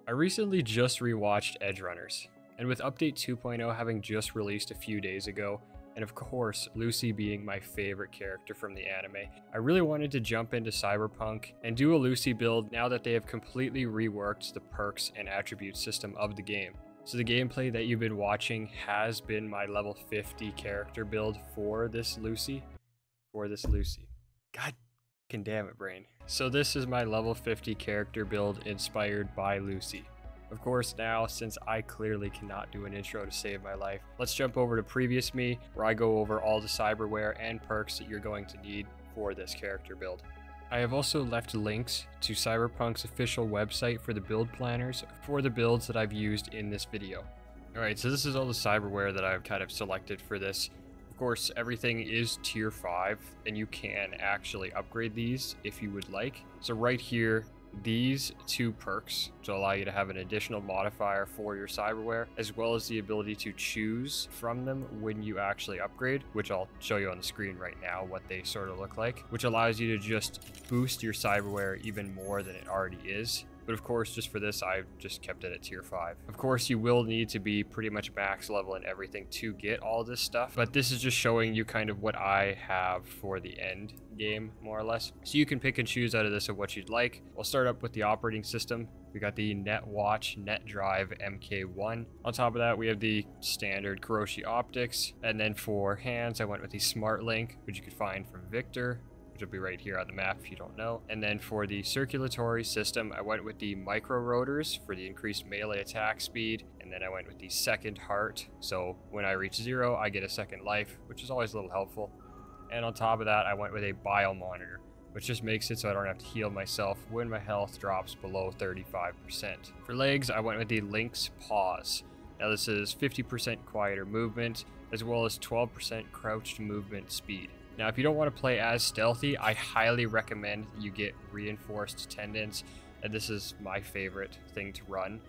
I recently just rewatched Edgerunners, and with update 2.0 having just released a few days ago, and of course Lucy being my favorite character from the anime, I really wanted to jump into Cyberpunk and do a Lucy build now that they have completely reworked the perks and attribute system of the game. So the gameplay that you've been watching has been my level 50 character build for this Lucy. God damn it, brain. So this is my level 50 character build inspired by Lucy. Of course, now, since I clearly cannot do an intro to save my life, let's jump over to previous me, where I go over all the cyberware and perks that you're going to need for this character build. I have also left links to Cyberpunk's official website for the build planners for the builds that I've used in this video. Alright, so this is all the cyberware that I've kind of selected for this. Of course, everything is tier 5, and you can actually upgrade these if you would like. So right here, these two perks to allow you to have an additional modifier for your cyberware, as well as the ability to choose from them when you actually upgrade, which I'll show you on the screen right now what they sort of look like, which allows you to just boost your cyberware even more than it already is. But of course, just for this, I've just kept it at tier 5. Of course, you will need to be pretty much max level and everything to get all this stuff. But this is just showing you kind of what I have for the end game, more or less. So you can pick and choose out of this of what you'd like. We'll start up with the operating system. We got the NetWatch NetDrive MK1. On top of that, we have the standard Kuroshi optics. And then for hands, I went with the SmartLink, which you could find from Victor, which will be right here on the map if you don't know. And then for the circulatory system, I went with the micro rotors for the increased melee attack speed. And then I went with the second heart. So when I reach 0, I get a second life, which is always a little helpful. And on top of that, I went with a bile monitor, which just makes it so I don't have to heal myself when my health drops below 35%. For legs, I went with the Lynx Paws. Now this is 50% quieter movement, as well as 12% crouched movement speed. Now, if you don't want to play as stealthy, I highly recommend that you get reinforced tendons, and this is my favorite thing to run,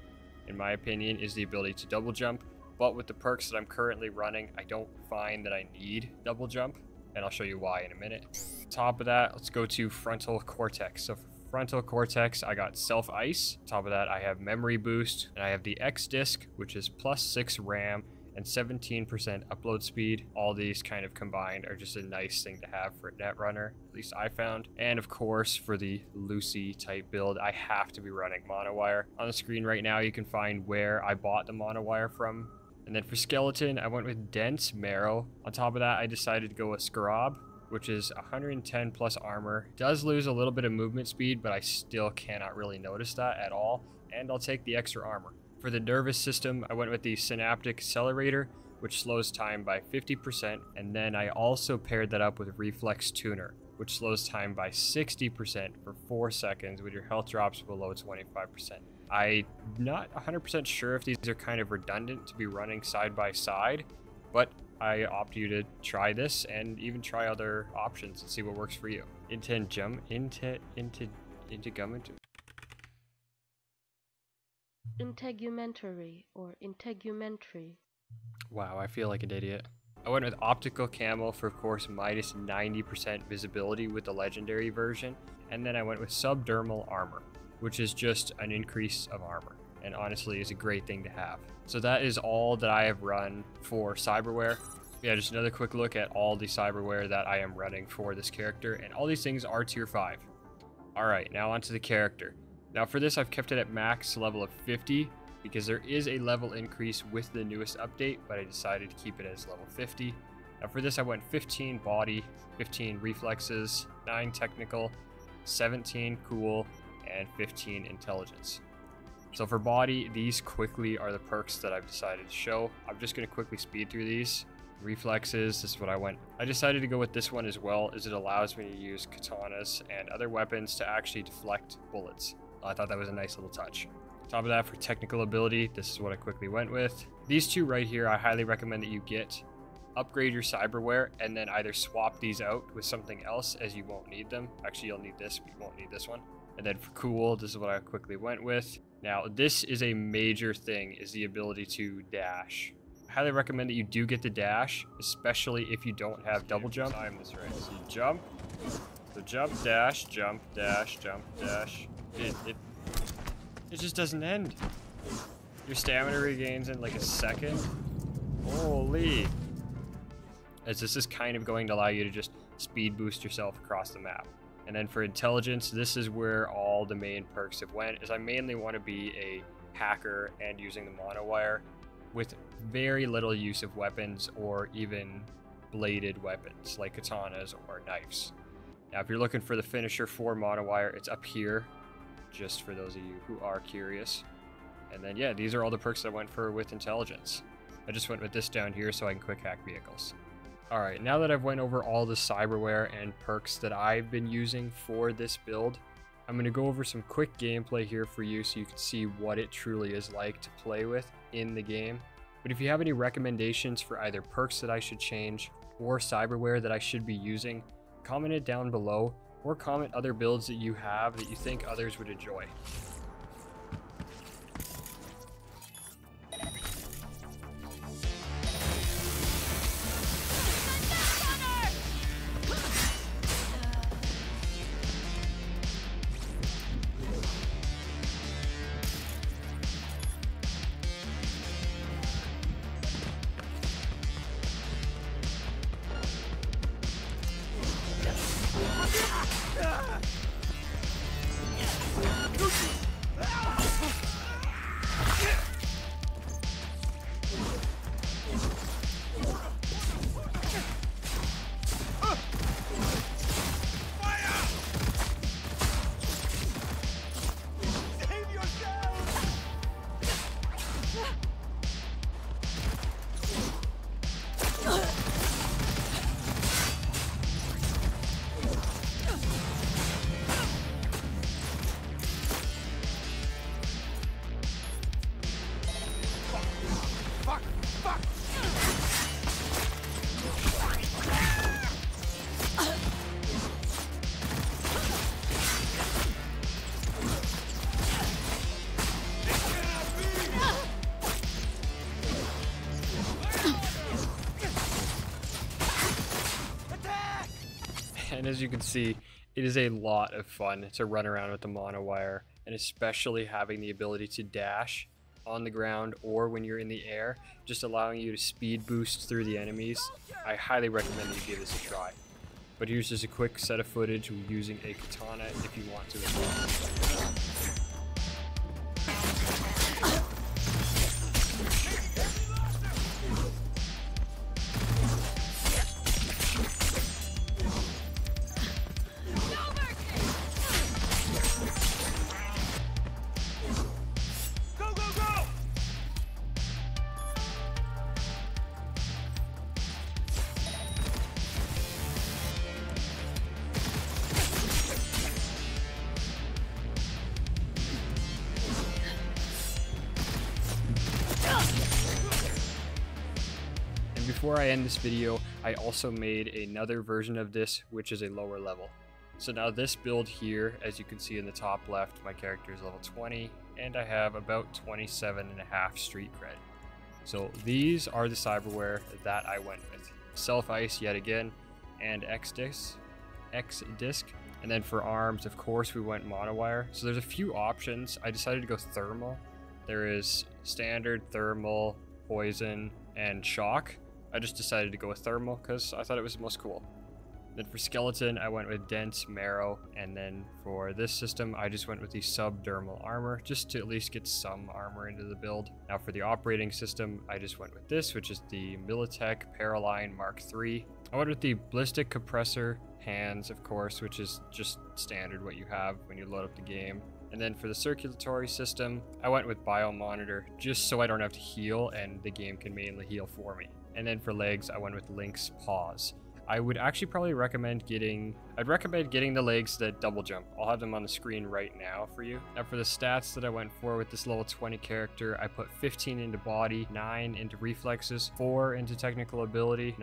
in my opinion, is the ability to double jump. But with the perks that I'm currently running, I don't find that I need double jump, and I'll show you why in a minute. On top of that, let's go to frontal cortex. So for frontal cortex, I got self ice. On top of that, I have memory boost, and I have the X disc, which is +6 RAM, and 17% upload speed. All these kind of combined are just a nice thing to have for a Netrunner, at least I found. And of course, for the Lucy type build, I have to be running Monowire. On the screen right now, you can find where I bought the Monowire from. And then for skeleton, I went with dense marrow. On top of that, I decided to go with Scrab, which is 110 plus armor. Does lose a little bit of movement speed, but I still cannot really notice that at all. And I'll take the extra armor. For the nervous system, I went with the Synaptic Accelerator, which slows time by 50%, and then I also paired that up with Reflex Tuner, which slows time by 60% for 4 seconds when your health drops below 25%. I'm not 100% sure if these are kind of redundant to be running side by side, but I opt you to try this and even try other options and see what works for you. Integumentary or integumentary. Wow, I feel like an idiot. I went with optical camo for, of course, minus 90% visibility with the legendary version. And then I went with subdermal armor, which is just an increase of armor, and honestly is a great thing to have. So that is all that I have run for cyberware. Yeah, just another quick look at all the cyberware that I am running for this character, and all these things are tier 5. Alright, now onto the character. Now for this, I've kept it at max level of 50 because there is a level increase with the newest update, but I decided to keep it as level 50. Now for this, I went 15 body, 15 reflexes, 9 technical, 17 cool, and 15 intelligence. So for body, these quickly are the perks that I've decided to show. I'm just going to quickly speed through these. Reflexes, this is what I went. I decided to go with this one as well, as it allows me to use katanas and other weapons to actually deflect bullets. I thought that was a nice little touch. On top of that, for technical ability, this is what I quickly went with. These two right here, I highly recommend that you get. Upgrade your cyberware and then either swap these out with something else, as you won't need them. Actually, you'll need this, but you won't need this one. And then for cool, this is what I quickly went with. Now, this is a major thing, is the ability to dash. I highly recommend that you do get the dash, especially if you don't have double jump. Time this right. So you jump. So jump, dash, jump, dash, jump, dash. It just doesn't end. Your stamina regains in like a second. Holy. As this is kind of going to allow you to just speed boost yourself across the map. And then for intelligence, this is where all the main perks have went, is I mainly want to be a hacker and using the Monowire with very little use of weapons or even bladed weapons like katanas or knives. Now, if you're looking for the finisher for Monowire, it's up here, just for those of you who are curious. And then, yeah, these are all the perks I went for with intelligence. I just went with this down here so I can quick hack vehicles. All right, now that I've went over all the cyberware and perks that I've been using for this build, I'm going to go over some quick gameplay here for you so you can see what it truly is like to play with in the game. But if you have any recommendations for either perks that I should change or cyberware that I should be using, comment it down below or comment other builds that you have that you think others would enjoy. And as you can see, it is a lot of fun to run around with the Monowire, and especially having the ability to dash on the ground or when you're in the air, just allowing you to speed boost through the enemies. I highly recommend that you give this a try. But here's just a quick set of footage using a katana if you want to. Before I end this video, I also made another version of this, which is a lower level. So now this build here, as you can see in the top left, my character is level 20, and I have about 27.5 street cred. So these are the cyberware that I went with. Self-ice yet again, and X-disc. And then for arms, of course, we went Monowire. So there's a few options. I decided to go thermal. There is standard, thermal, poison, and shock. I just decided to go with thermal because I thought it was the most cool. Then for skeleton, I went with dense, marrow, and then for this system, I just went with the subdermal armor, just to at least get some armor into the build. Now for the operating system, I just went with this, which is the Militech Paraline Mark III. I went with the ballistic compressor hands, of course, which is just standard what you have when you load up the game. And then for the circulatory system, I went with Biomonitor, just so I don't have to heal and the game can mainly heal for me. And then for legs, I went with Link's Paws. I would actually probably recommend getting the legs that double jump. I'll have them on the screen right now for you. Now for the stats that I went for with this level 20 character, I put 15 into body, 9 into reflexes, 4 into technical ability,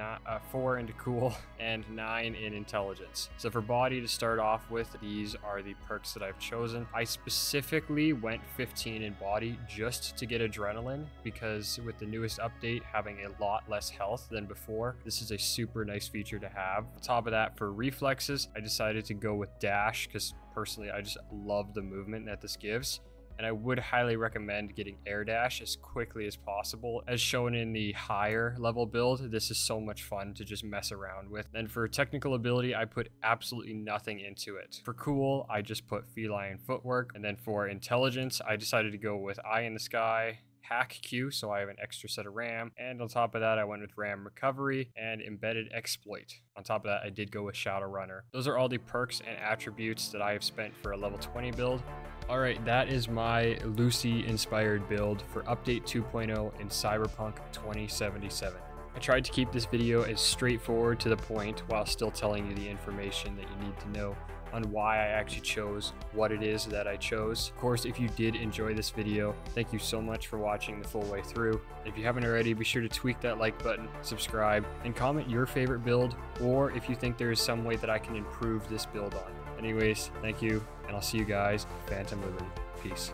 4 into cool, and 9 in intelligence. So for body to start off with, these are the perks that I've chosen. I specifically went 15 in body just to get adrenaline, because with the newest update having a lot less health than before, this is a super nice feature to have. On top of that, for reflexes, I decided to go with dash because personally I just love the movement that this gives. and I would highly recommend getting air dash as quickly as possible. As shown in the higher level build, this is so much fun to just mess around with. And for technical ability, I put absolutely nothing into it. For cool, I just put feline footwork, and then for intelligence, I decided to go with eye in the sky, hack Q, so I have an extra set of RAM, and on top of that I went with RAM recovery and embedded exploit. On top of that I did go with Shadow Runner. Those are all the perks and attributes that I have spent for a level 20 build. Alright, that is my Lucy inspired build for update 2.0 in Cyberpunk 2077. I tried to keep this video as straightforward to the point while still telling you the information that you need to know on why I actually chose what it is that I chose. Of course, if you did enjoy this video, thank you so much for watching the full way through. If you haven't already, be sure to tweak that like button, subscribe, and comment your favorite build, or if you think there is some way that I can improve this build on. Anyways, thank you, and I'll see you guys in Phantom Liberty. Peace.